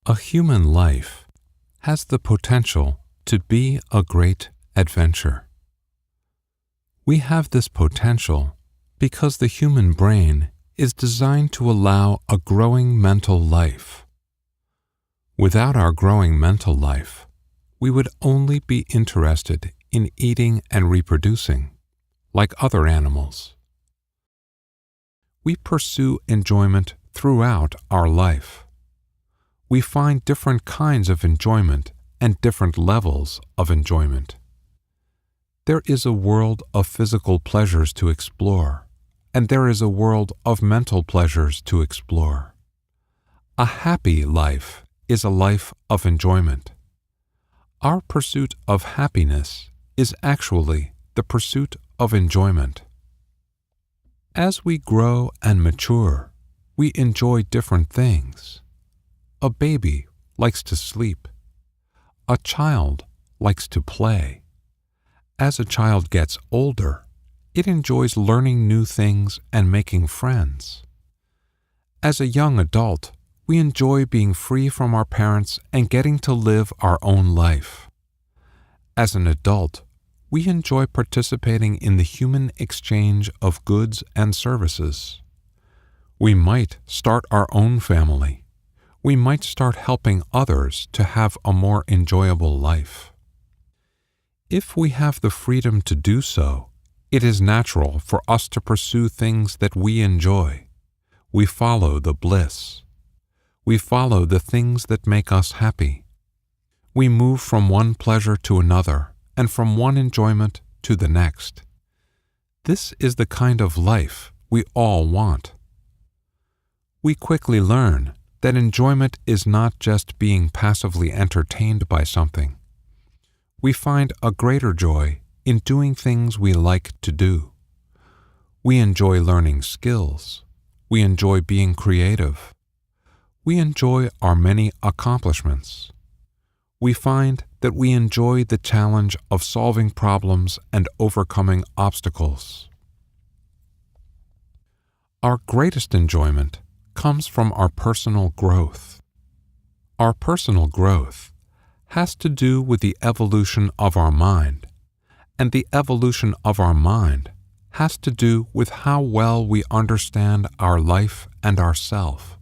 A human life has the potential to be a great adventure. We have this potential because the human brain is designed to allow a growing mental life. Without our growing mental life, we would only be interested in eating and reproducing, like other animals. We pursue enjoyment throughout our life. We find different kinds of enjoyment and different levels of enjoyment. There is a world of physical pleasures to explore, and there is a world of mental pleasures to explore. A happy life is a life of enjoyment. Our pursuit of happiness is actually the pursuit of enjoyment. As we grow and mature, we enjoy different things. A baby likes to sleep. A child likes to play. As a child gets older, it enjoys learning new things and making friends. As a young adult, we enjoy being free from our parents and getting to live our own life. As an adult, we enjoy participating in the human exchange of goods and services. We might start our own family. We might start helping others to have a more enjoyable life. If we have the freedom to do so, it is natural for us to pursue things that we enjoy. We follow the bliss. We follow the things that make us happy. We move from one pleasure to another and from one enjoyment to the next. This is the kind of life we all want. We quickly learn that enjoyment is not just being passively entertained by something. We find a greater joy in doing things we like to do. We enjoy learning skills. We enjoy being creative. We enjoy our many accomplishments. We find that we enjoy the challenge of solving problems and overcoming obstacles. Our greatest enjoyment comes from our personal growth. Our personal growth has to do with the evolution of our mind, and the evolution of our mind has to do with how well we understand our life and ourself.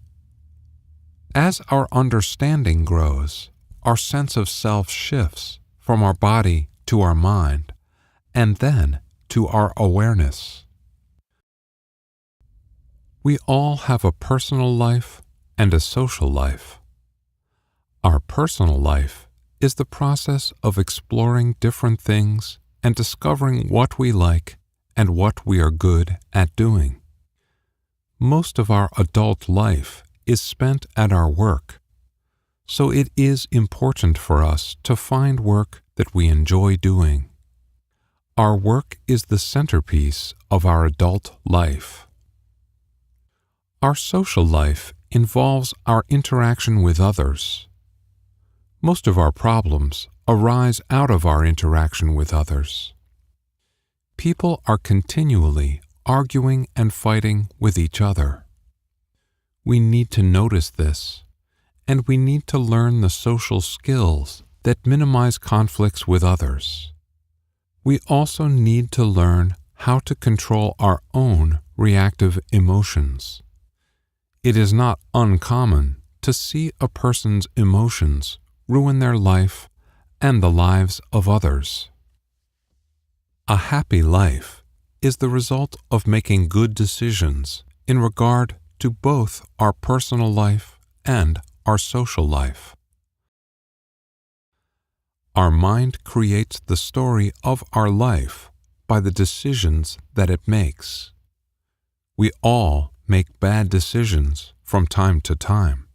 As our understanding grows, our sense of self shifts from our body to our mind, and then to our awareness. We all have a personal life and a social life. Our personal life is the process of exploring different things and discovering what we like and what we are good at doing. Most of our adult life is spent at our work, so it is important for us to find work that we enjoy doing. Our work is the centerpiece of our adult life. Our social life involves our interaction with others. Most of our problems arise out of our interaction with others. People are continually arguing and fighting with each other. We need to notice this, and we need to learn the social skills that minimize conflicts with others. We also need to learn how to control our own reactive emotions. It is not uncommon to see a person's emotions ruin their life and the lives of others. A happy life is the result of making good decisions in regard to both our personal life and our social life. Our mind creates the story of our life by the decisions that it makes. We all make bad decisions from time to time,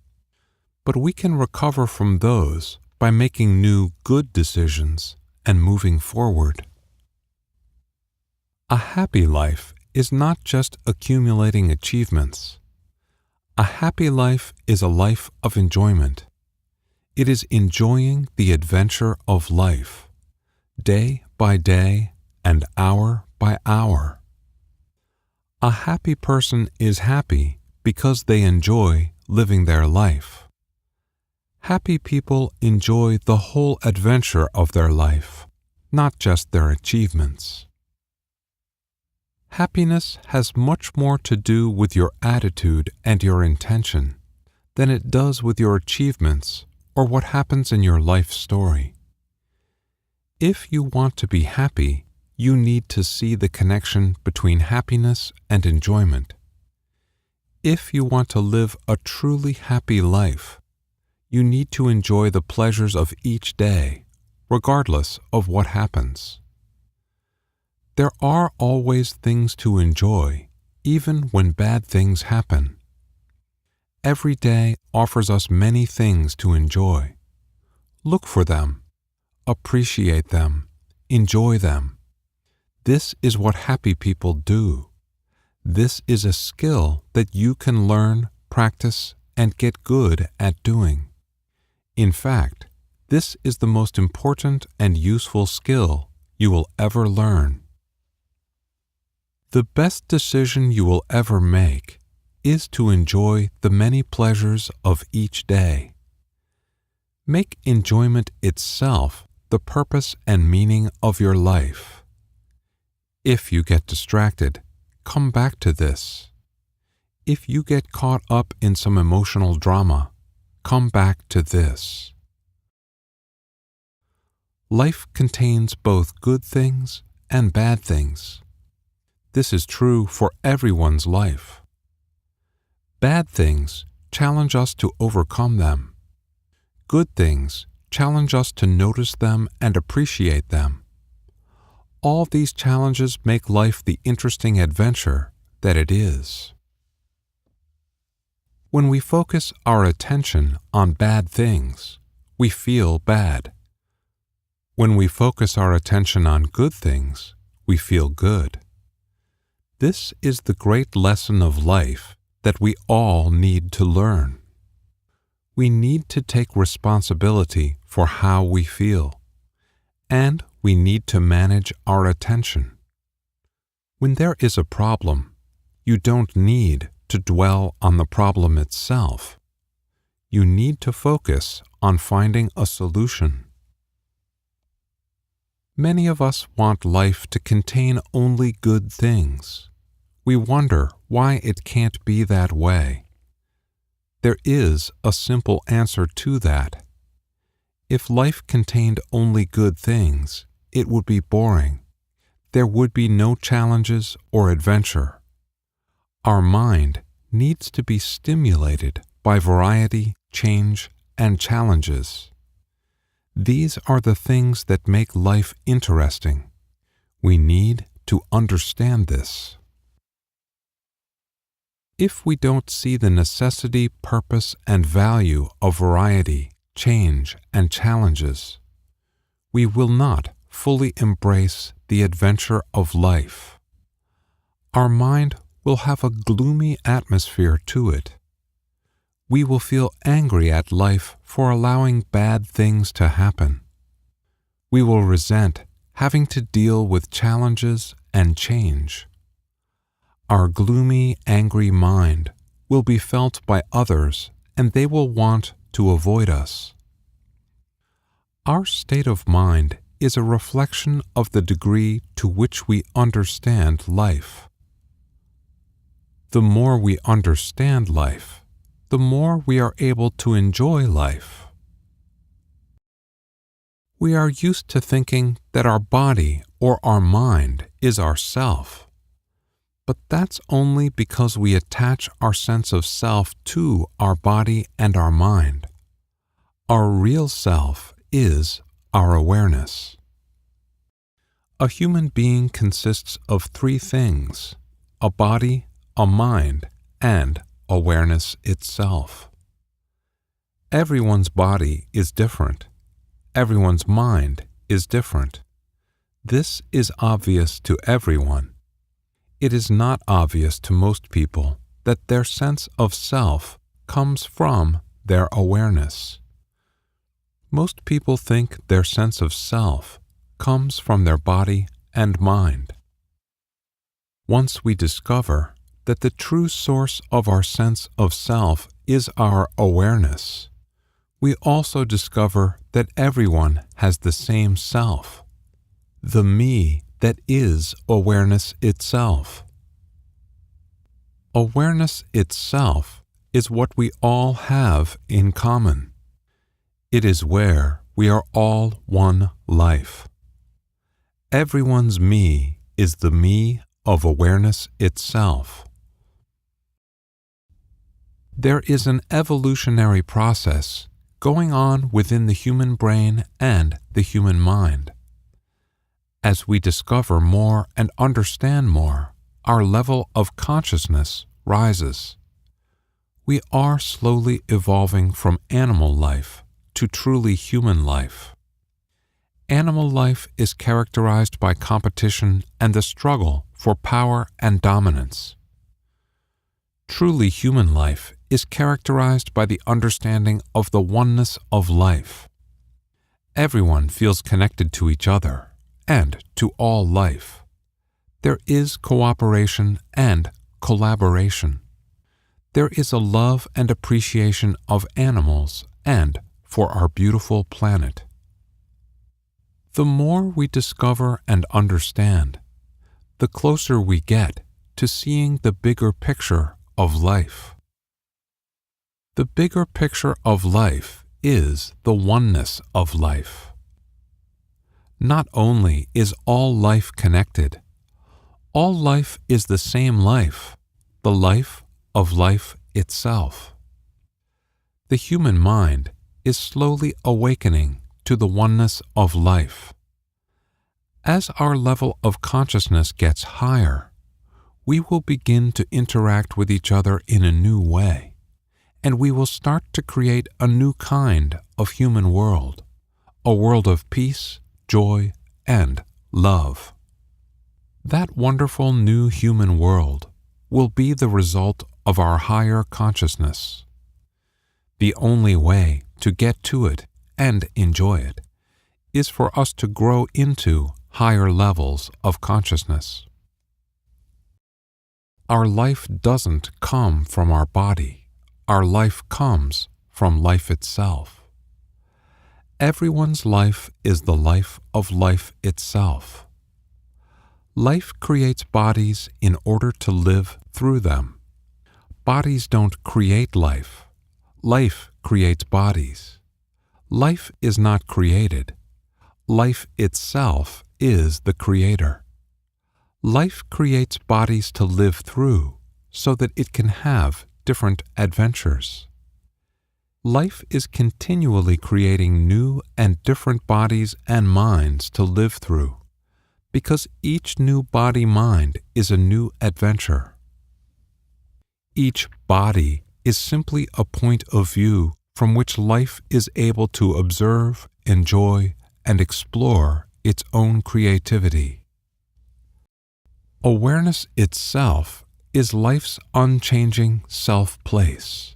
but we can recover from those by making new good decisions and moving forward. A happy life is not just accumulating achievements. A happy life is a life of enjoyment. It is enjoying the adventure of life, day by day and hour by hour. A happy person is happy because they enjoy living their life. Happy people enjoy the whole adventure of their life, not just their achievements. Happiness has much more to do with your attitude and your intention than it does with your achievements or what happens in your life story. If you want to be happy, you need to see the connection between happiness and enjoyment. If you want to live a truly happy life, you need to enjoy the pleasures of each day, regardless of what happens. There are always things to enjoy, even when bad things happen. Every day offers us many things to enjoy. Look for them, appreciate them, enjoy them. This is what happy people do. This is a skill that you can learn, practice, and get good at doing. In fact, this is the most important and useful skill you will ever learn. The best decision you will ever make is to enjoy the many pleasures of each day. Make enjoyment itself the purpose and meaning of your life. If you get distracted, come back to this. If you get caught up in some emotional drama, come back to this. Life contains both good things and bad things. This is true for everyone's life. Bad things challenge us to overcome them. Good things challenge us to notice them and appreciate them. All these challenges make life the interesting adventure that it is. When we focus our attention on bad things, we feel bad. When we focus our attention on good things, we feel good. This is the great lesson of life that we all need to learn. We need to take responsibility for how we feel, and we need to manage our attention. When there is a problem, you don't need to dwell on the problem itself. You need to focus on finding a solution. Many of us want life to contain only good things. We wonder why it can't be that way. There is a simple answer to that. If life contained only good things, it would be boring. There would be no challenges or adventure. Our mind needs to be stimulated by variety, change, and challenges. These are the things that make life interesting. We need to understand this. If we don't see the necessity, purpose, and value of variety, change, and challenges, we will not fully embrace the adventure of life. Our mind will have a gloomy atmosphere to it. We will feel angry at life for allowing bad things to happen. We will resent having to deal with challenges and change. Our gloomy, angry mind will be felt by others, and they will want to avoid us. Our state of mind is a reflection of the degree to which we understand life. The more we understand life, the more we are able to enjoy life. We are used to thinking that our body or our mind is our self. But that's only because we attach our sense of self to our body and our mind. Our real self is our awareness. A human being consists of three things: a body, a mind, and awareness itself. Everyone's body is different. Everyone's mind is different. This is obvious to everyone. It is not obvious to most people that their sense of self comes from their awareness. Most people think their sense of self comes from their body and mind. Once we discover that the true source of our sense of self is our awareness, We also discover that everyone has the same self, the me that is awareness itself. Awareness itself is what we all have in common. It is where we are all one life. Everyone's me is the me of awareness itself. There is an evolutionary process going on within the human brain and the human mind. As we discover more and understand more, our level of consciousness rises. We are slowly evolving from animal life to truly human life. Animal life is characterized by competition and the struggle for power and dominance. Truly human life is characterized by the understanding of the oneness of life. Everyone feels connected to each other and to all life. There is cooperation and collaboration. There is a love and appreciation of animals and for our beautiful planet. The more we discover and understand, the closer we get to seeing the bigger picture of life. The bigger picture of life is the oneness of life. Not only is all life connected, all life is the same life, the life of life itself. The human mind is slowly awakening to the oneness of life. As our level of consciousness gets higher, we will begin to interact with each other in a new way, and we will start to create a new kind of human world, a world of peace, joy, and love. That wonderful new human world will be the result of our higher consciousness. The only way to get to it and enjoy it is for us to grow into higher levels of consciousness. Our life doesn't come from our body. Our life comes from life itself. Everyone's life is the life of life itself. Life creates bodies in order to live through them. Bodies don't create life. Life creates bodies. Life is not created. Life itself is the creator. Life creates bodies to live through so that it can have different adventures. Life is continually creating new and different bodies and minds to live through, because each new body-mind is a new adventure. Each body is simply a point of view from which life is able to observe, enjoy, and explore its own creativity. Awareness itself is life's unchanging self-place.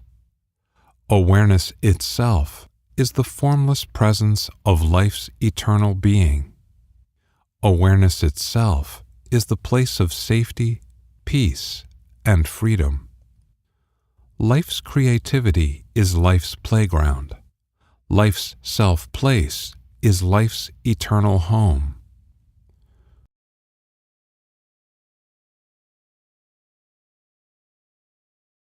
Awareness itself is the formless presence of life's eternal being. Awareness itself is the place of safety, peace, and freedom. Life's creativity is life's playground. Life's self-place is life's eternal home.